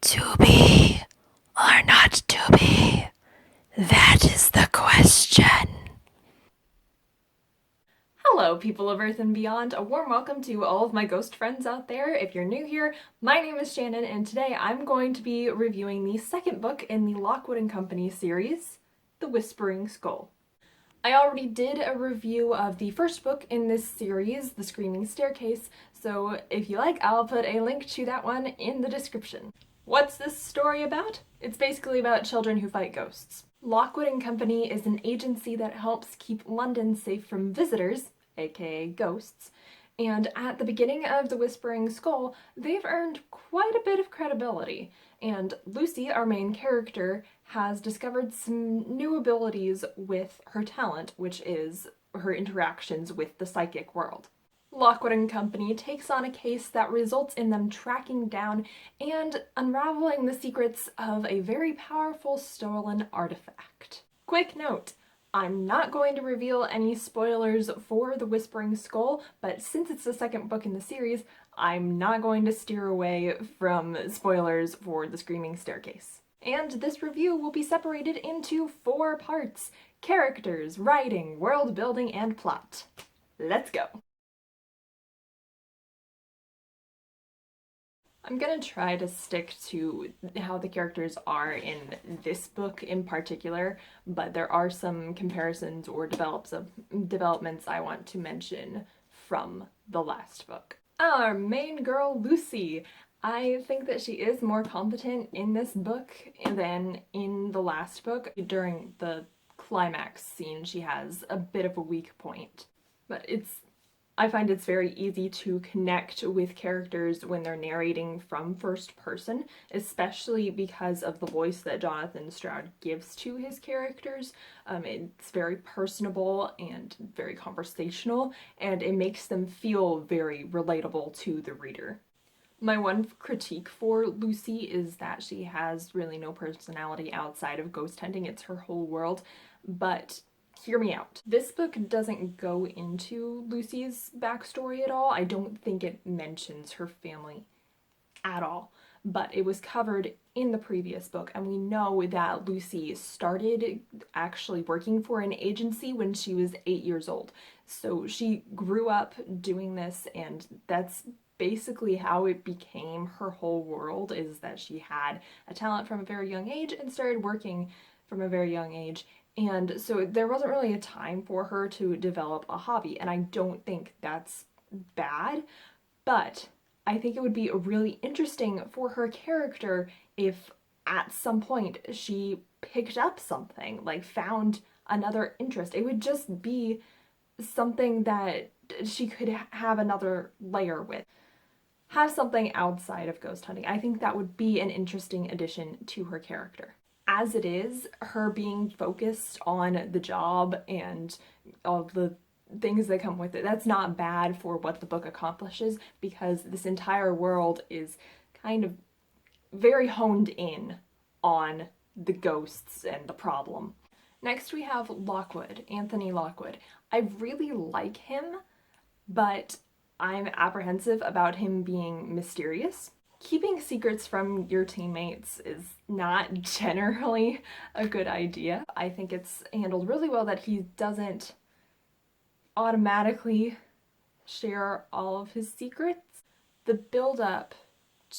To be or not to be? That is the question. Hello, people of Earth and beyond. A warm welcome to all of my ghost friends out there. If you're new here, my name is Shannon, and today I'm going to be reviewing the second book in the Lockwood Company series, The Whispering Skull. I already did a review of the first book in this series, The Screaming Staircase, so if you like, I'll put a link to that one in the description. What's this story about? It's basically about children who fight ghosts. Lockwood Company is an agency that helps keep London safe from visitors, aka ghosts, and at the beginning of The Whispering Skull, they've earned quite a bit of credibility. And Lucy, our main character, has discovered some new abilities with her talent, which is her interactions with the psychic world. Lockwood Company takes on a case that results in them tracking down and unraveling the secrets of a very powerful stolen artifact. Quick note, I'm not going to reveal any spoilers for The Whispering Skull, but since it's the second book in the series, I'm not going to steer away from spoilers for The Screaming Staircase. And this review will be separated into 4 parts: characters, writing, world building, and plot. Let's go! I'm gonna try to stick to how the characters are in this book in particular, but there are some comparisons or developments I want to mention from the last book. Our main girl, Lucy. I think that she is more competent in this book than in the last book. During the climax scene, she has a bit of a weak point, but I find it's very easy to connect with characters when they're narrating from first person, especially because of the voice that Jonathan Stroud gives to his characters. It's very personable and very conversational, and it makes them feel very relatable to the reader. My one critique for Lucy is that she has really no personality outside of ghost hunting. It's her whole world, but hear me out. This book doesn't go into Lucy's backstory at all. I don't think it mentions her family at all, but it was covered in the previous book, and we know that Lucy started actually working for an agency when she was 8 years old. So she grew up doing this, and that's basically how it became her whole world, is that she had a talent from a very young age and started working from a very young age. And so there wasn't really a time for her to develop a hobby, and I don't think that's bad, but I think it would be really interesting for her character if at some point she picked up something, like found another interest. It would just be something that she could have another layer with. Have something outside of ghost hunting. I think that would be an interesting addition to her character. As it is, her being focused on the job and all the things that come with it, that's not bad for what the book accomplishes, because this entire world is kind of very honed in on the ghosts and the problem. Next we have Lockwood, Anthony Lockwood. I really like him, but I'm apprehensive about him being mysterious. Keeping secrets from your teammates is not generally a good idea. I think it's handled really well that he doesn't automatically share all of his secrets. The build-up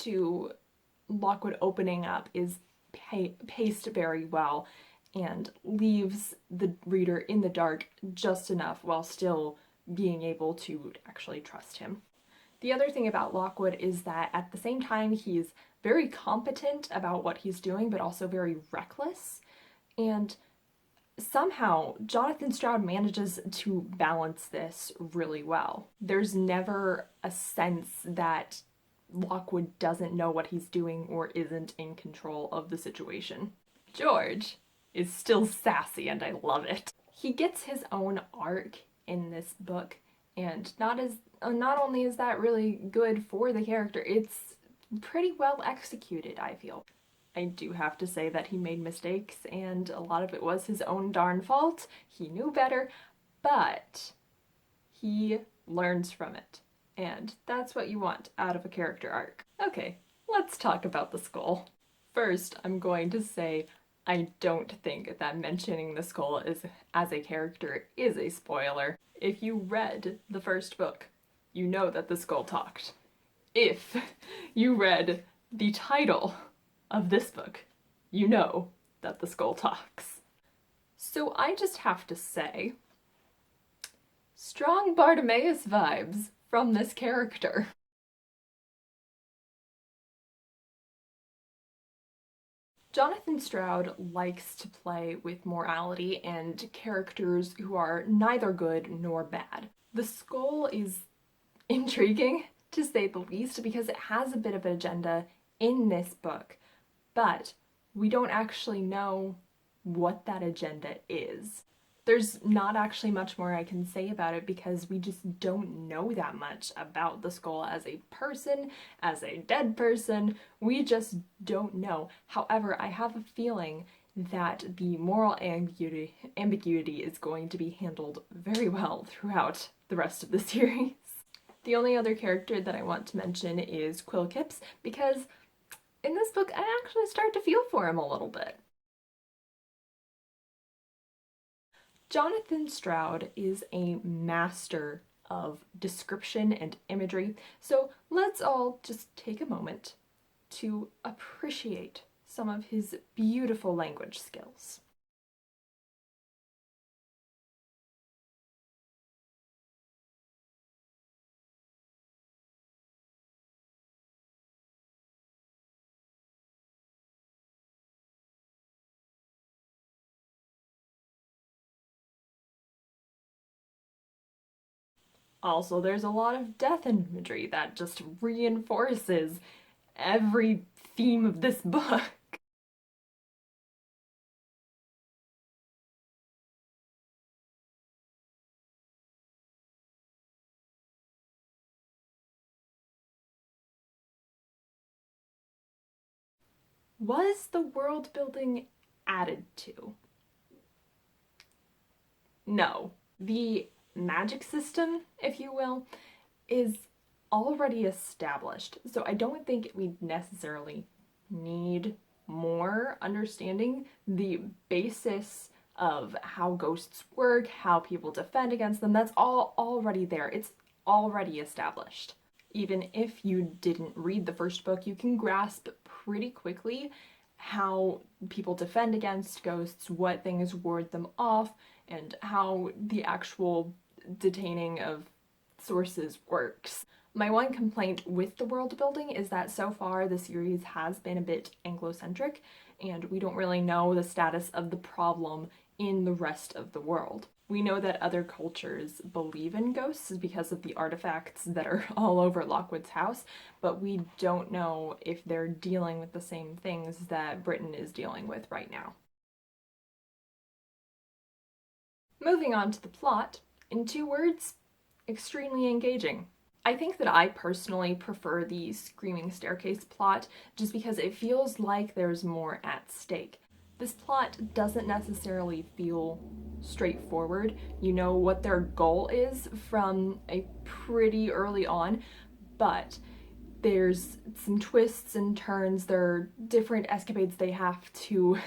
to Lockwood opening up is paced very well and leaves the reader in the dark just enough while still being able to actually trust him. The other thing about Lockwood is that at the same time he's very competent about what he's doing, but also very reckless. And somehow Jonathan Stroud manages to balance this really well. There's never a sense that Lockwood doesn't know what he's doing or isn't in control of the situation. George is still sassy, and I love it. He gets his own arc in this book, and not only is that really good for the character, it's pretty well executed, I feel. I do have to say that he made mistakes, and a lot of it was his own darn fault. He knew better, but he learns from it. And that's what you want out of a character arc. Okay, let's talk about the skull. First, I'm going to say I don't think that mentioning the skull as a character is a spoiler. If you read the first book, you know that the skull talked. If you read the title of this book, you know that the skull talks. So I just have to say, strong Bartimaeus vibes from this character. Jonathan Stroud likes to play with morality and characters who are neither good nor bad. The skull is intriguing, to say the least, because it has a bit of an agenda in this book, but we don't actually know what that agenda is. There's not actually much more I can say about it because we just don't know that much about the skull as a person, as a dead person. We just don't know. However, I have a feeling that the moral ambiguity is going to be handled very well throughout the rest of the series. The only other character that I want to mention is Quillkips, because in this book I actually start to feel for him a little bit. Jonathan Stroud is a master of description and imagery, so let's all just take a moment to appreciate some of his beautiful language skills. Also, there's a lot of death imagery that just reinforces every theme of this book. Was the world building added to? No. The magic system, if you will, is already established, so I don't think we necessarily need more understanding. The basis of how ghosts work, how people defend against them, that's all already there. It's already established. Even if you didn't read the first book, you can grasp pretty quickly how people defend against ghosts, what things ward them off, and how the actual detaining of sources works. My one complaint with the world building is that so far the series has been a bit Anglo-centric, and we don't really know the status of the problem in the rest of the world. We know that other cultures believe in ghosts because of the artifacts that are all over Lockwood's house, but we don't know if they're dealing with the same things that Britain is dealing with right now. Moving on to the plot, in 2 words, extremely engaging. I think that I personally prefer the Screaming Staircase plot just because it feels like there's more at stake. This plot doesn't necessarily feel straightforward. You know what their goal is from a pretty early on, but there's some twists and turns. There are different escapades they have to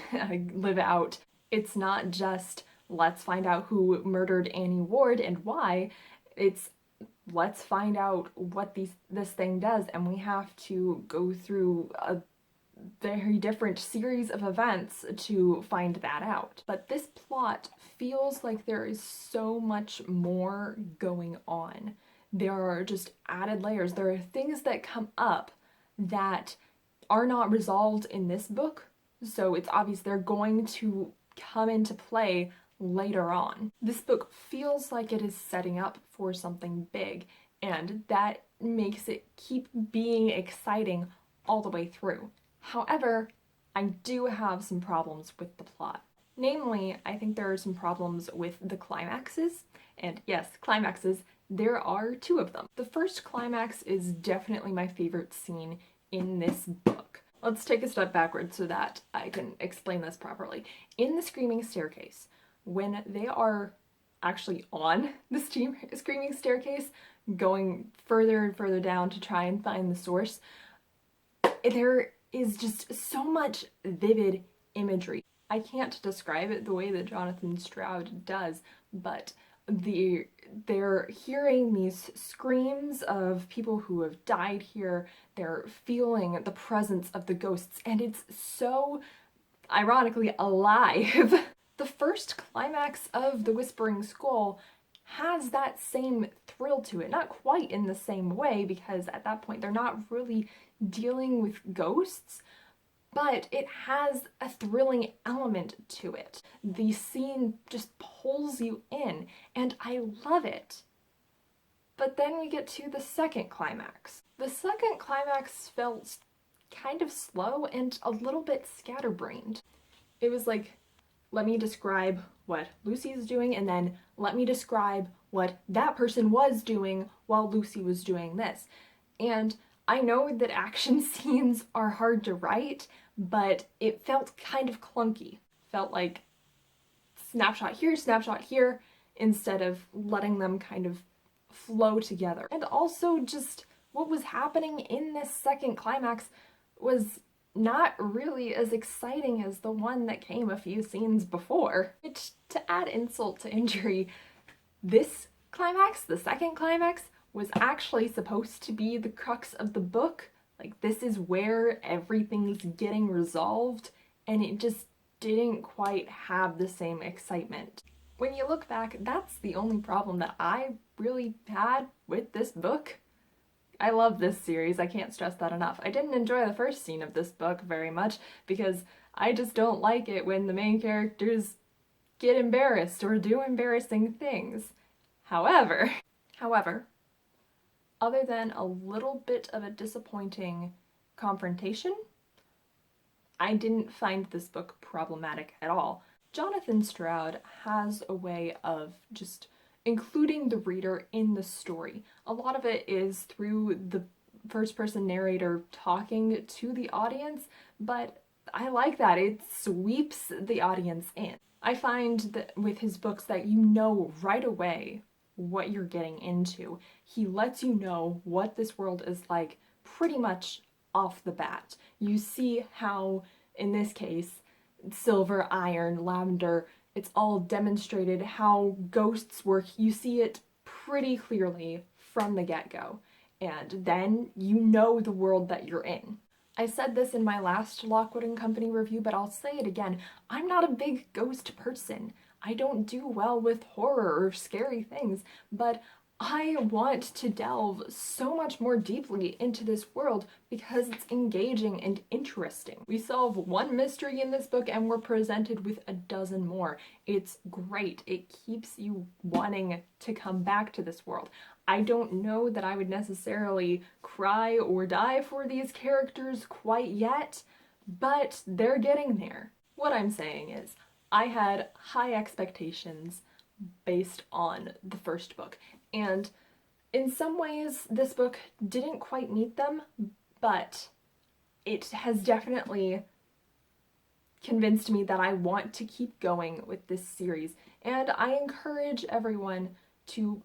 live out. It's not just let's find out who murdered Annie Ward and why. It's let's find out what this thing does, and we have to go through a very different series of events to find that out. But this plot feels like there is so much more going on. There are just added layers. There are things that come up that are not resolved in this book, so it's obvious they're going to come into play later on. This book feels like it is setting up for something big, and that makes it keep being exciting all the way through. However, I do have some problems with the plot. Namely, I think there are some problems with the climaxes, and yes, climaxes, there are 2 of them. The first climax is definitely my favorite scene in this book. Let's take a step backwards so that I can explain this properly. In the Screaming Staircase, when they are actually on the Screaming Staircase, going further and further down to try and find the source, there is just so much vivid imagery. I can't describe it the way that Jonathan Stroud does, but they're hearing these screams of people who have died here. They're feeling the presence of the ghosts, and it's so ironically alive. The first climax of The Whispering Skull has that same thrill to it. Not quite in the same way, because at that point they're not really dealing with ghosts, but it has a thrilling element to it. The scene just pulls you in, and I love it. But then we get to the second climax. The second climax felt kind of slow and a little bit scatterbrained. It was like, let me describe what Lucy is doing, and then let me describe what that person was doing while Lucy was doing this. And I know that action scenes are hard to write, but it felt kind of clunky. Felt like snapshot here, instead of letting them kind of flow together. And also just what was happening in this second climax was not really as exciting as the one that came a few scenes before. Which, to add insult to injury, this climax, the second climax, was actually supposed to be the crux of the book. Like, this is where everything's getting resolved, and it just didn't quite have the same excitement. When you look back, that's the only problem that I really had with this book. I love this series, I can't stress that enough. I didn't enjoy the first scene of this book very much because I just don't like it when the main characters get embarrassed or do embarrassing things. However, other than a little bit of a disappointing confrontation, I didn't find this book problematic at all. Jonathan Stroud has a way of just including the reader in the story. A lot of it is through the first-person narrator talking to the audience, but I like that. It sweeps the audience in. I find that with his books that you know right away what you're getting into. He lets you know what this world is like pretty much off the bat. You see how, in this case, silver, iron, lavender, it's all demonstrated how ghosts work. You see it pretty clearly from the get-go, and then you know the world that you're in. I said this in my last Lockwood Company review, but I'll say it again. I'm not a big ghost person. I don't do well with horror or scary things, but I want to delve so much more deeply into this world because it's engaging and interesting. We solve one mystery in this book and we're presented with a dozen more. It's great. It keeps you wanting to come back to this world. I don't know that I would necessarily cry or die for these characters quite yet, but they're getting there. What I'm saying is, I had high expectations based on the first book, and in some ways this book didn't quite meet them, but it has definitely convinced me that I want to keep going with this series, and I encourage everyone to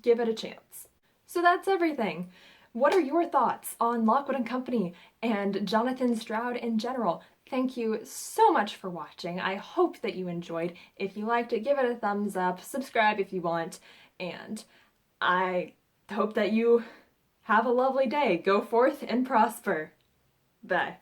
give it a chance. So that's everything. What are your thoughts on Lockwood & Company and Jonathan Stroud in general? Thank you so much for watching. I hope that you enjoyed. If you liked it, give it a thumbs up, subscribe if you want, and I hope that you have a lovely day. Go forth and prosper. Bye.